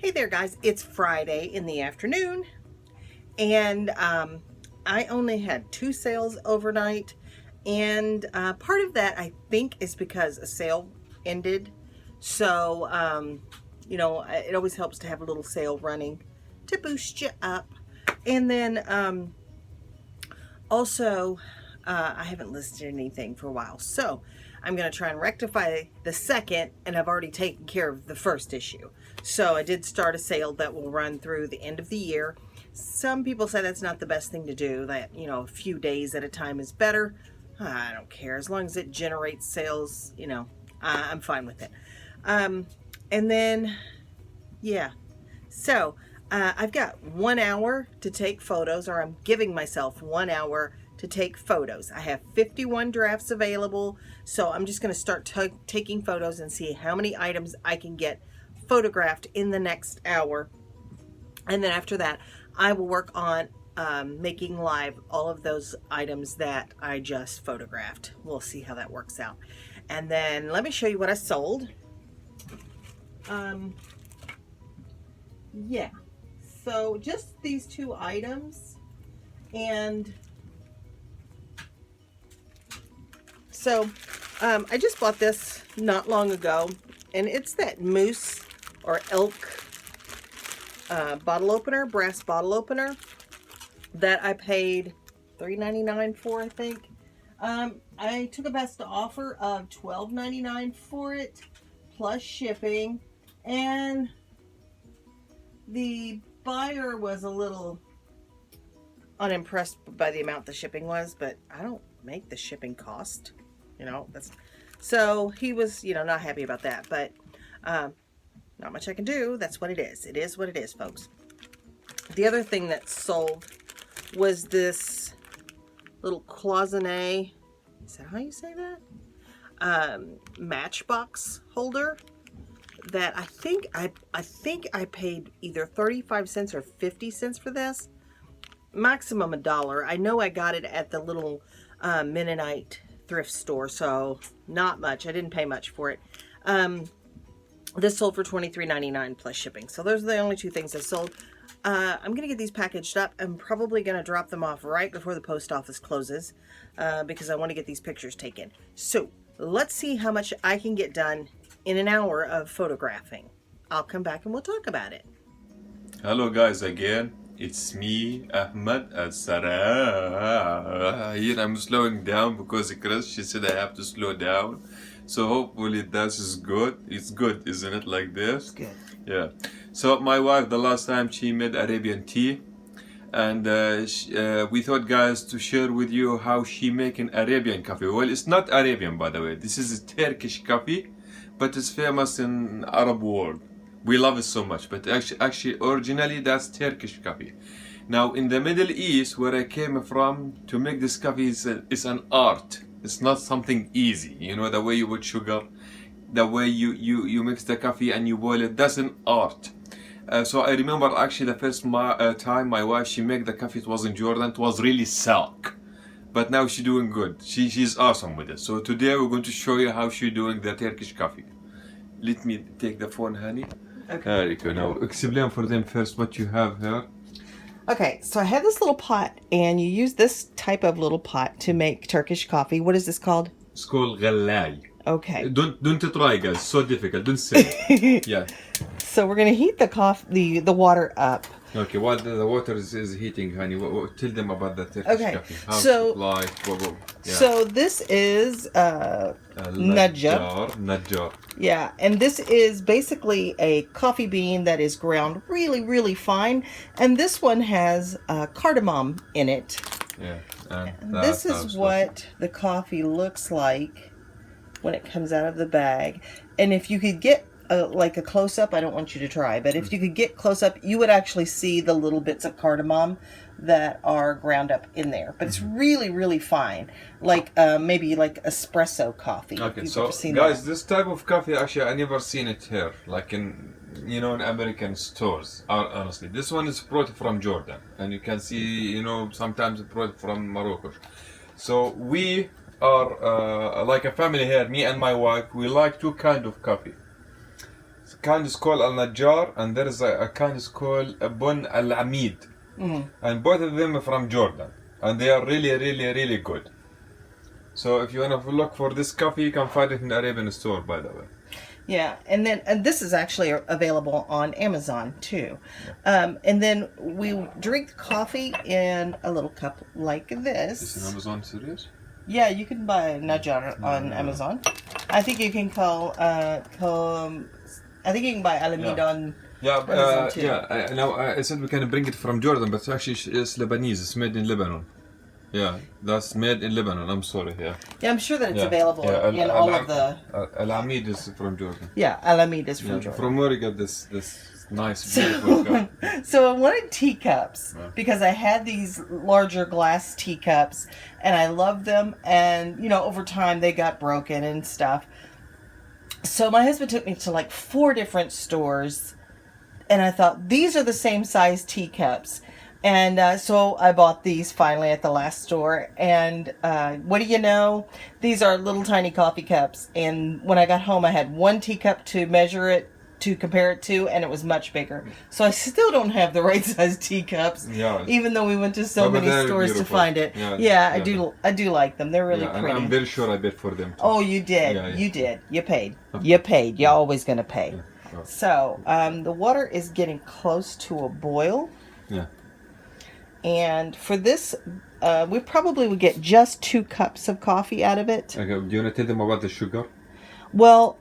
Hey there guys, it's Friday in the afternoon and I only had 2 sales overnight, and part of that I think is because a sale ended. So it always helps to have a little sale running to boost you up. And then also I haven't listed anything for a while, so I'm going to try and rectify the second, and I've already taken care of the first issue. So I did start a sale that will run through the end of the year. Some people say that's not the best thing to do, that, a few days at a time is better. I don't care. As long as it generates sales, I'm fine with it. And then, yeah. So I've got 1 hour to take photos, or I'm giving myself 1 hour to take photos. I have 51 drafts available, so I'm just going to start taking photos and see how many items I can get photographed in the next hour. And then after that, I will work on making live all of those items that I just photographed. We'll see how that works out. And then let me show you what I sold. Yeah, so just these 2 items. And so I just bought this not long ago, and it's that moose or elk bottle opener, brass bottle opener, that I paid $3.99 for, I think. I took a best offer of $12.99 for it, plus shipping, and the buyer was a little unimpressed by the amount the shipping was, but I don't make the shipping cost, so he was, not happy about that, but not much I can do. That's what it is. It is what it is, folks. The other thing that sold was this little cloisonne, is that how you say that? Matchbox holder that I think I paid either 35 cents or 50 cents for this. Maximum $1. I know I got it at the little Mennonite thrift store, so not much. I didn't pay much for it. This sold for $23.99 plus shipping. So those are the only 2 things I sold. I'm going to get these packaged up. I'm probably going to drop them off right before the post office closes because I want to get these pictures taken. So let's see how much I can get done in an hour of photographing. I'll come back and we'll talk about it. Hello guys again. It's me, Ahmad and Sarah. Here I'm slowing down because Chris, she said I have to slow down. So hopefully this is good. It's good, isn't it, like this? It's good. Yeah. So my wife, the last time she made Arabian tea. And we thought, guys, to share with you how she making Arabian coffee. Well, it's not Arabian, by the way. This is a Turkish coffee, but it's famous in Arab world. We love it so much, but actually originally that's Turkish coffee. Now in the Middle East, where I came from, to make this coffee is an art. It's not something easy. The way you put sugar, the way you mix the coffee and you boil it, that's an art. So I remember actually the first time my wife, she made the coffee, it was in Jordan, it was really silk. But now she's doing good. She's awesome with it. So today we're going to show you how she's doing the Turkish coffee. Let me take the phone, honey. Okay. There you go. Now explain for them first what you have here. Okay, so I have this little pot, and you use this type of little pot to make Turkish coffee. What is this called? It's called غلاي. Okay. Don't try, guys. So difficult. Don't say it. Yeah. So we're gonna heat the water up. Okay. While the water is heating, honey, tell them about the Turkish coffee. How So, to apply. Yeah. So this is Najjar. Yeah, and this is basically a coffee bean that is ground really, really fine, and this one has cardamom in it. Yeah. And this is what the coffee looks like when it comes out of the bag. And if you could get like a close-up, I don't want you to try, but if you could get close-up, you would actually see the little bits of cardamom that are ground up in there. But it's really, really fine, like maybe like espresso coffee. Okay, so guys, this type of coffee, actually I never seen it here, like in in American stores. Honestly, this one is brought from Jordan, and you can see sometimes brought from Morocco. So we are like a family here. Me and my wife, we like 2 kind of coffee. kind is called al-Najjar, and there is a kind is called Bun al-Amid. And both of them are from Jordan, and they are really, really, really good. So if you want to look for this coffee, you can find it in the Arabian store, by the way. Yeah, and this is actually available on Amazon too. And then we drink the coffee in a little cup like this. Is it Amazon serious? Yeah, you can buy a Najjar on Amazon. I think you can I think you can buy Alamid on Amazon too. I said we can bring it from Jordan, but actually it's Lebanese. It's made in Lebanon. Yeah, that's made in Lebanon. I'm sorry. Yeah. Yeah, I'm sure that it's available in all of the. Al-Amid is from Jordan. Yeah, Alamid is from Jordan. From where you got this nice beautiful cup? So I wanted teacups because I had these larger glass teacups and I loved them, and you know, over time they got broken and stuff. So my husband took me to like 4 different stores, and I thought these are the same size teacups. And so I bought these finally at the last store. And what do you know? These are little tiny coffee cups. And when I got home, I had 1 teacup to measure it, to compare it to, and it was much bigger. So I still don't have the right size teacups, even though we went to so many stores to find it. I do like them. They're really pretty. I'm very sure I bid for them too. Oh, you did. You did. You paid. You paid. You're always going to pay. So the water is getting close to a boil. Yeah. And for this, we probably would get just 2 cups of coffee out of it. Okay. Do you want to tell them about the sugar? Well,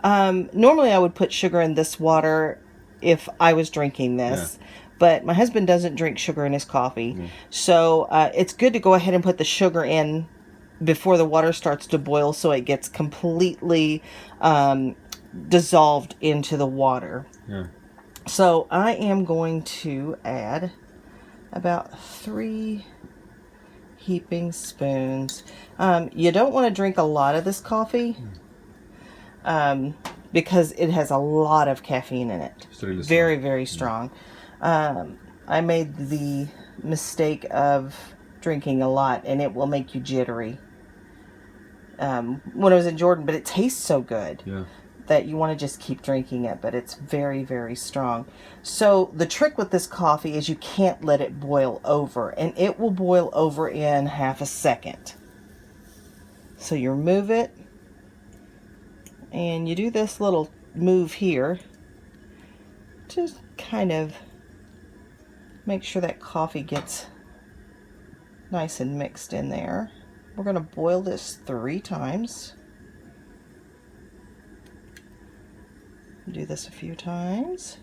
normally I would put sugar in this water if I was drinking this. But my husband doesn't drink sugar in his coffee. So it's good to go ahead and put the sugar in before the water starts to boil so it gets completely dissolved into the water. Yeah. So I am going to add about 3 heaping spoons. You don't want to drink a lot of this coffee because it has a lot of caffeine in it. It's really very, very strong. I made the mistake of drinking a lot, and it will make you jittery when I was in Jordan, but it tastes so good. That you want to just keep drinking it, but it's very, very strong. So the trick with this coffee is you can't let it boil over, and it will boil over in half a second. So you remove it, and you do this little move here, just kind of make sure that coffee gets nice and mixed in there. We're going to boil this 3 times. Do this a few times.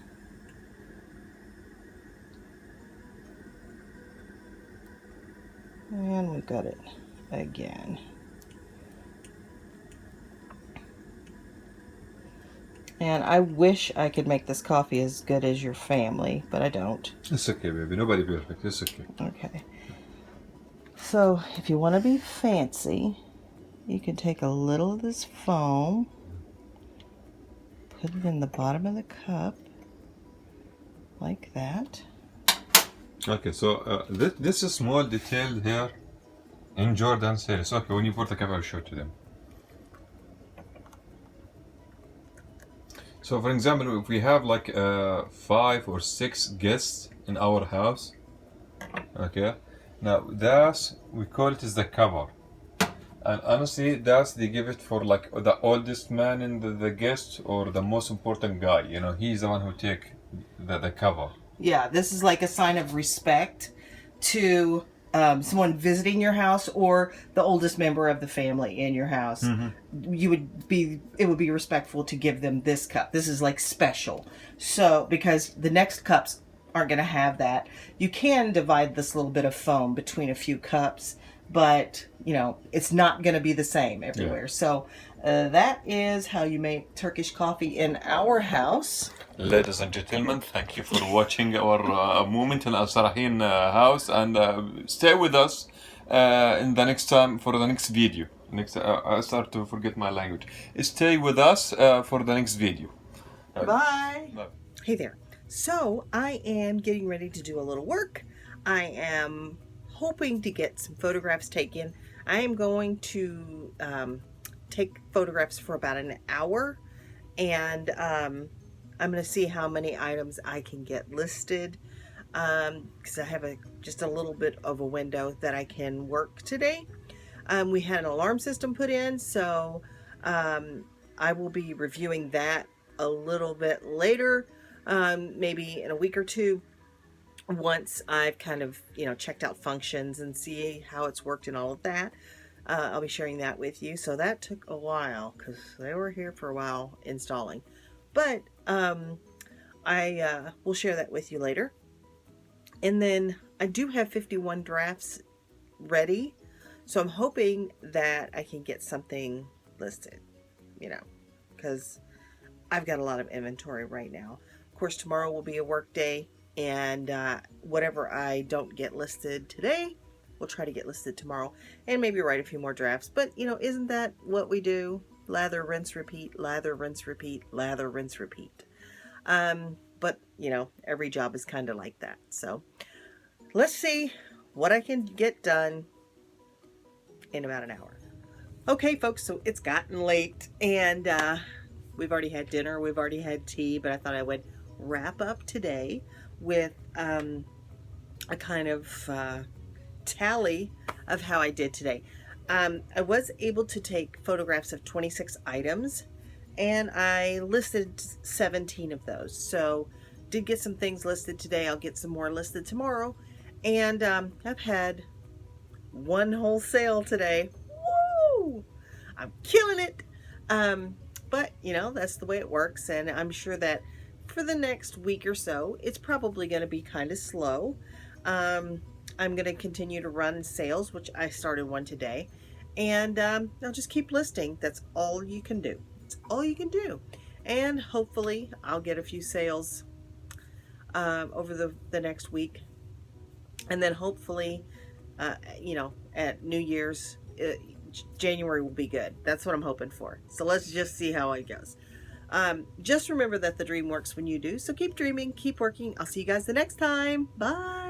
And we got it again. And I wish I could make this coffee as good as your family, but I don't. It's okay, baby. Nobody perfect. It's okay. Okay. So if you want to be fancy, you can take a little of this foam, put it in the bottom of the cup, like that. Okay, so this is small detail here in Jordan sales. Okay, when you put the cup, I'll show it to them. So, for example, if we have like 5 or 6 guests in our house, okay, now that's, we call it as the cover. And honestly, they give it for like the oldest man in the guest or the most important guy. You know, he's the one who take the cover. Yeah, this is like a sign of respect to someone visiting your house or the oldest member of the family in your house. It would be respectful to give them this cup. This is like special. So because the next cups aren't going to have that. You can divide this little bit of foam between a few cups, but you know, it's not going to be the same everywhere. So that is how you make Turkish coffee in our house. Ladies and gentlemen, thank you for watching our moment in Al Sarahin house, and stay with us in the next time for the next video. I start to forget my language. Stay with us for the next video. Bye. Hey there. So I am getting ready to do a little work. I am hoping to get some photographs taken. I am going to take photographs for about an hour, and I'm going to see how many items I can get listed, because I have just a little bit of a window that I can work today. We had an alarm system put in, so I will be reviewing that a little bit later, maybe in a week or two, once I've kind of, checked out functions and see how it's worked and all of that. I'll be sharing that with you. So that took a while because they were here for a while installing. But I will share that with you later. And then I do have 51 drafts ready. So I'm hoping that I can get something listed, because I've got a lot of inventory right now. Of course, tomorrow will be a work day, and whatever I don't get listed today, we'll try to get listed tomorrow, and maybe write a few more drafts. But, isn't that what we do? Lather, rinse, repeat, lather, rinse, repeat, lather, rinse, repeat. But, every job is kind of like that. So let's see what I can get done in about an hour. Okay, folks, so it's gotten late, and we've already had dinner, we've already had tea, but I thought I would wrap up today with a kind of tally of how I did today. I was able to take photographs of 26 items, and I listed 17 of those. So did get some things listed today. I'll get some more listed tomorrow. And I've had one whole sale today. Woo! I'm killing it. But, that's the way it works. And I'm sure that for the next week or so, it's probably going to be kind of slow. I'm going to continue to run sales, which I started one today. And I'll just keep listing. That's all you can do. It's all you can do. And hopefully I'll get a few sales over the next week. And then hopefully, at New Year's, January will be good. That's what I'm hoping for. So let's just see how it goes. Just remember that the dream works when you do. So keep dreaming, keep working. I'll see you guys the next time. Bye.